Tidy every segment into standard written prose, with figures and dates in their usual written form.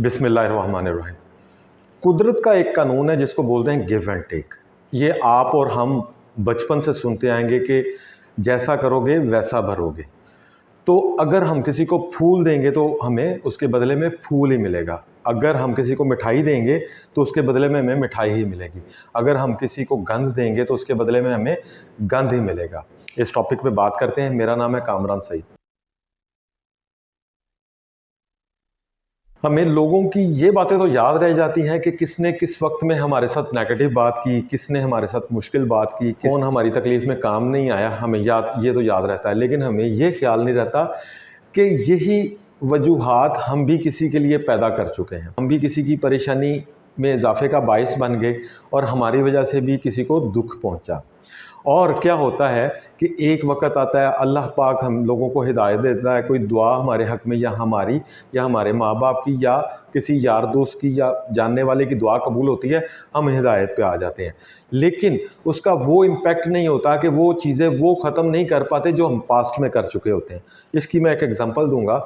بسم اللہ الرحمن الرحیم۔ قدرت کا ایک قانون ہے جس کو بولتے ہیں گیو اینڈ ٹیک۔ یہ آپ اور ہم بچپن سے سنتے آئیں گے کہ جیسا کرو گے ویسا بھرو گے۔ تو اگر ہم کسی کو پھول دیں گے تو ہمیں اس کے بدلے میں پھول ہی ملے گا، اگر ہم کسی کو مٹھائی دیں گے تو اس کے بدلے میں ہمیں مٹھائی ہی ملے گی، اگر ہم کسی کو گند دیں گے تو اس کے بدلے میں ہمیں گند ہی ملے گا۔ اس ٹاپک پہ بات کرتے ہیں۔ میرا نام ہے کامران سعید۔ ہمیں لوگوں کی یہ باتیں تو یاد رہ جاتی ہیں کہ کس نے کس وقت میں ہمارے ساتھ نیگیٹو بات کی، کس نے ہمارے ساتھ مشکل بات کی، کون ہماری تکلیف میں کام نہیں آیا، ہمیں یہ تو یاد رہتا ہے، لیکن ہمیں یہ خیال نہیں رہتا کہ یہی وجوہات ہم بھی کسی کے لیے پیدا کر چکے ہیں، ہم بھی کسی کی پریشانی میں اضافے کا باعث بن گئے اور ہماری وجہ سے بھی کسی کو دکھ پہنچا۔ اور کیا ہوتا ہے کہ ایک وقت آتا ہے اللہ پاک ہم لوگوں کو ہدایت دیتا ہے، کوئی دعا ہمارے حق میں یا ہماری یا ہمارے ماں باپ کی یا کسی یار دوست کی یا جاننے والے کی دعا قبول ہوتی ہے، ہم ہدایت پہ آ جاتے ہیں، لیکن اس کا وہ امپیکٹ نہیں ہوتا کہ وہ چیزیں وہ ختم نہیں کر پاتے جو ہم پاسٹ میں کر چکے ہوتے ہیں۔ اس کی میں ایک ایگزامپل دوں گا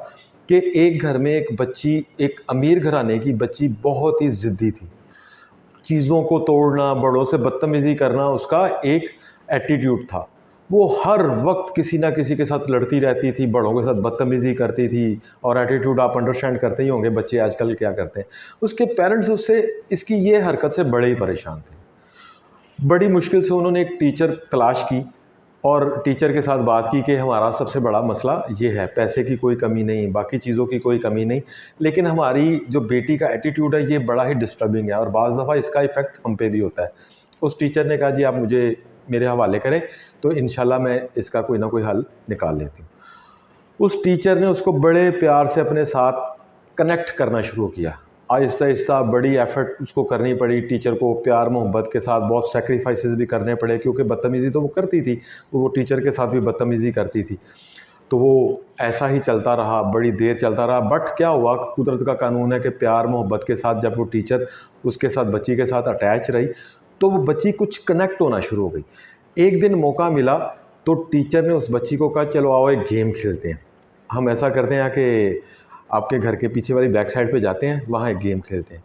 کہ ایک گھر میں ایک بچی، ایک امیر گھرانے کی بچی بہت ہی ضدی تھی، چیزوں کو توڑنا، بڑوں سے بدتمیزی کرنا اس کا ایک ایٹیٹیوڈ تھا۔ وہ ہر وقت کسی نہ کسی کے ساتھ لڑتی رہتی تھی، بڑوں کے ساتھ بدتمیزی کرتی تھی، اور ایٹیٹیوڈ آپ انڈرسٹینڈ کرتے ہی ہوں گے بچے آج کل کیا کرتے ہیں۔ اس کے پیرنٹس اس کی یہ حرکت سے بڑے ہی پریشان تھے۔ بڑی مشکل سے انہوں نے ایک ٹیچر تلاش کی اور ٹیچر کے ساتھ بات کی کہ ہمارا سب سے بڑا مسئلہ یہ ہے، پیسے کی کوئی کمی نہیں، باقی چیزوں کی کوئی کمی نہیں، لیکن ہماری جو بیٹی کا ایٹیٹیوڈ ہے یہ بڑا ہی ڈسٹربنگ ہے اور بعض دفعہ اس کا ایفیکٹ ہم پہ بھی ہوتا ہے۔ اس ٹیچر نے کہا جی آپ مجھے میرے حوالے کریں تو انشاءاللہ میں اس کا کوئی نہ کوئی حل نکال لیتی ہوں۔ اس ٹیچر نے اس کو بڑے پیار سے اپنے ساتھ کنیکٹ کرنا شروع کیا، آہستہ آہستہ بڑی ایفرٹ اس کو کرنی پڑی، ٹیچر کو پیار محبت کے ساتھ بہت سیکریفائسز بھی کرنے پڑے، کیونکہ بدتمیزی تو وہ کرتی تھی، وہ ٹیچر کے ساتھ بھی بدتمیزی کرتی تھی۔ تو وہ ایسا ہی چلتا رہا، بڑی دیر چلتا رہا، بٹ کیا ہوا، قدرت کا قانون ہے کہ پیار محبت کے ساتھ جب وہ ٹیچر اس کے ساتھ بچی کے ساتھ اٹیچ رہی تو وہ بچی کچھ کنیکٹ ہونا شروع ہو گئی۔ ایک دن موقع ملا تو ٹیچر نے اس بچی کو کہا چلو آؤ ایک گیم کھیلتے ہیں۔ ہم ایسا کرتے ہیں کہ آپ کے گھر کے پیچھے والی بیک سائڈ پہ جاتے ہیں، وہاں ایک گیم کھیلتے ہیں۔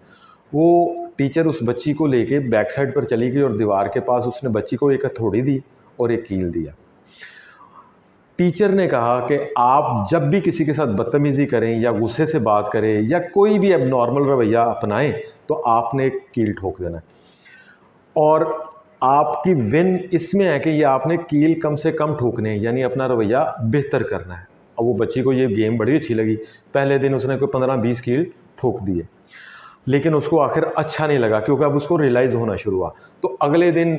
وہ ٹیچر اس بچی کو لے کے بیک سائڈ پر چلی گئی اور دیوار کے پاس اس نے بچی کو ایک ہتھوڑی دی اور ایک کیل دیا۔ ٹیچر نے کہا کہ آپ جب بھی کسی کے ساتھ بدتمیزی کریں یا غصے سے بات کریں یا کوئی بھی اب نارمل رویہ اپنائیں تو آپ نے ایک کیل ٹھوک دینا ہے، اور آپ کی ون اس میں ہے کہ یہ آپ نے کیل کم سے کم ٹھوکنے، یعنی اپنا رویہ بہتر کرنا ہے۔ اور وہ بچی کو یہ گیم بڑی اچھی لگی، پہلے دن اس نے کوئی 15-20 کیل ٹھوک دیے، لیکن اس کو آخر اچھا نہیں لگا کیونکہ اب اس کو ریئلائز ہونا شروع ہوا۔ تو اگلے دن،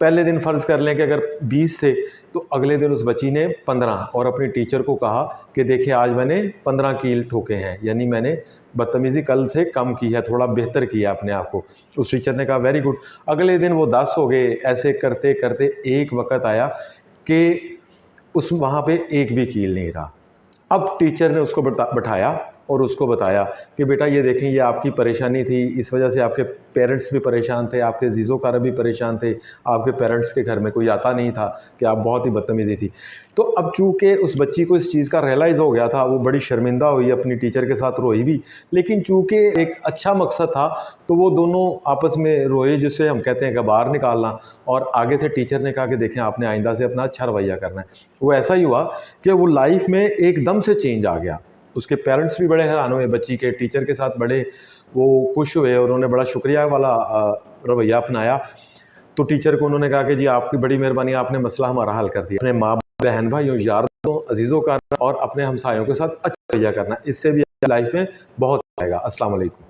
پہلے دن فرض کر لیں کہ اگر 20 تھے تو اگلے دن اس بچی نے 15 اور اپنی ٹیچر کو کہا کہ دیکھیں آج میں نے 15 کیل ٹھوکے ہیں، یعنی میں نے بدتمیزی کل سے کم کی ہے، تھوڑا بہتر کیا اپنے آپ کو۔ اس ٹیچر نے کہا ویری گڈ۔ اگلے دن وہ 10 ہو گئے۔ ایسے کرتے کرتے ایک وقت آیا کہ اس وہاں پہ ایک بھی کیل نہیں رہا۔ اب ٹیچر نے اس کو بٹھایا اور اس کو بتایا کہ بیٹا یہ دیکھیں یہ آپ کی پریشانی تھی، اس وجہ سے آپ کے پیرنٹس بھی پریشان تھے، آپ کے عزیز و اقارب بھی پریشان تھے، آپ کے پیرنٹس کے گھر میں کوئی آتا نہیں تھا کہ آپ بہت ہی بدتمیزی تھی۔ تو اب چونکہ اس بچی کو اس چیز کا ریئلائز ہو گیا تھا، وہ بڑی شرمندہ ہوئی، اپنی ٹیچر کے ساتھ روئی بھی، لیکن چونکہ ایک اچھا مقصد تھا تو وہ دونوں آپس میں روئے، جسے ہم کہتے ہیں کہ باہر نکالنا، اور آگے سے ٹیچر نے کہا کہ دیکھیں آپ نے آئندہ سے اپنا اچھا رویہ کرنا ہے۔ وہ ایسا ہی ہوا کہ وہ لائف میں ایک دم سے چینج آ گیا۔ اس کے پیرنٹس بھی بڑے حیران ہوئے بچی کے، ٹیچر کے ساتھ بڑے وہ خوش ہوئے اور انہوں نے بڑا شکریہ والا رویہ اپنایا۔ تو ٹیچر کو انہوں نے کہا کہ جی آپ کی بڑی مہربانی، آپ نے مسئلہ ہمارا حل کر دیا۔ اپنے ماں بہن بھائیوں، یار دوستوں، عزیزوں کا اور اپنے ہمسایوں کے ساتھ اچھا رویہ کرنا، اس سے بھی لائف میں بہت آئے گا۔ السلام علیکم۔